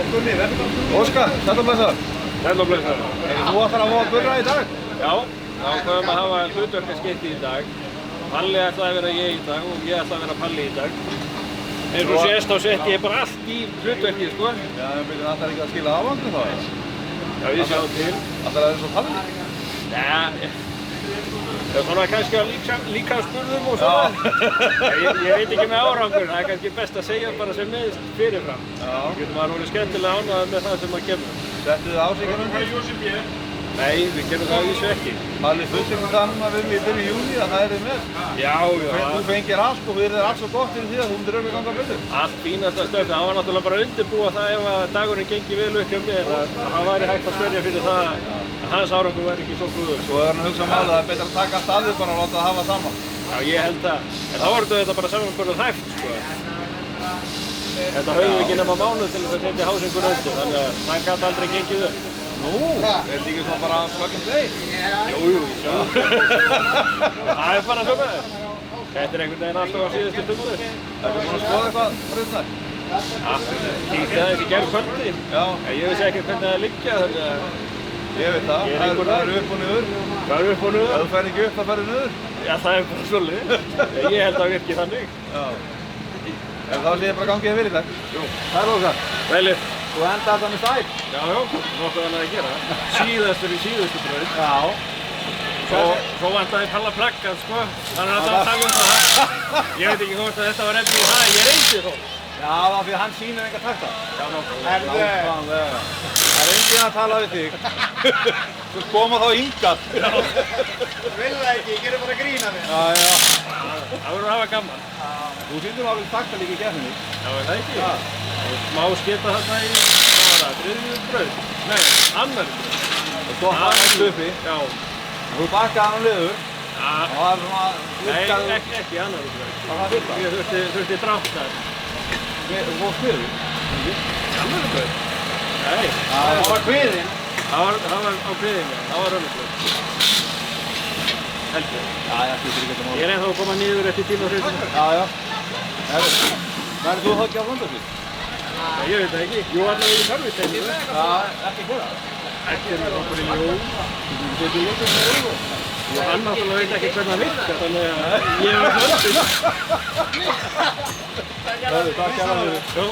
Óskar, sæll og blessaður. Sæll og blessaður. Þú ætlar að fá að burra í dag? Já, þá ákveðum að hafa hlutverkaskipti í dag. Palli ætlaði að vera ég í dag og ég ætlaði að vera Palli í dag. Eins og sést þá setti ég bara allt í hlutverkið, sko. Já, en byrju, það ætlar ekki að skila afangri þá eins? Já, ég sjáum til. Ætlar það eins og Palli? Já, svona kannski á líkamsburðum og svona. Ég veit ekki með árangur, það er kannski best að segja bara sem neðist fyrirfram. Já. Getur maður orðið skemmtilega ánægður með það sem maður kemur. Settu þið ásíkjum um það? Nei, við gerum það að vísu ekki. Palli fulltingur það núna við mig í byrju júni að það er þið með. Já. Þú fengir allt og við erum allt svo gott fyrir því að þú myndir öll ganga betur. Allt fínasta stöfni, það var náttúrulega bara að undirbúa það ef að dagurinn gengi vel upp hjá mér að það væri hægt að spyrja fyrir það að hans árangur væri ekki svo góður. Svo er hann að hugsa málið að það er betur að taka allt að þig bara og láta það hafa saman. Já, ég held það. En þá var þetta bara samanburðað hægt, sko. Þetta höfum við ekki nema mánuð til þess að setja hásingur undir, þannig að það gæti aldrei gengið upp. Nú, er þetta ekki svona bara plug and play? Jú, sjá. Það er bara svona. Þetta er einhvern veginn alltaf á síðustu stundu. Ertu búinn að skoða eitthvað breytnar? Kíkti það ekki gerð kvöldi. Já. Ég vissi ekki hvernig það liggja, þannig að... Ég veit það. Það er upp og niður. Það er upp og niður. Ef þú fær ekki upp, það færðu niður. Já, það er bara svolítið. Ég held að það virki þannig. Já. En þá sé ég bara gangið vel í dag. Jú. Það er Óskar. Veilir. Þú enda þetta með stæl. Já, nokkuð annað að gera. Síðastur í síðustu braut. Já. Svo vantaði Palla plaggat, sko. Hann er alltaf að tala um það. Ég veit ekki hvort að þetta var eftir í það, ég reyndi þó. Já, það er því að hann sýnir enga takta. Já, nokkuð. Nákvæmlega. Það er enginn að tala við þig. Svo koma þá yngat. Vil það ekki, ég gerir bara grín af þér. Já. Það verður að hafa gaman. Þú sýndir alveg takta líka í keppninni. Já, er það ekki? Má skita þarna í, hvað var það, þriðju braut? Nei, annarri braut. Og svo hann ekki uppi. Já. Þú bakkaði hann liður. Já. Og það er svona... Nei, ekki annarri braut. Hvað var það fyrsta? Ég þurfti drátt þar. Þú fór skriður? Annarri braut? Nei. Það var kviðinn. Það var á kviðinni, það var önnur braut. Heldur. Já, ég skilur ekki þetta mál. Ég er ennþá að koma niður eftir tíma þrjóðsum. Já. Verður þú þá ekki á Blönduhlíð? Ég veit það ekki. Jú, allavega í Karlvíksteini. Já, ekki fyrra. Ekki með okkur í ljó. Hann náttúrulega veit ekki hvernig það virkar, þannig að ég er með hlöndin. Takk hjá þér. Jó.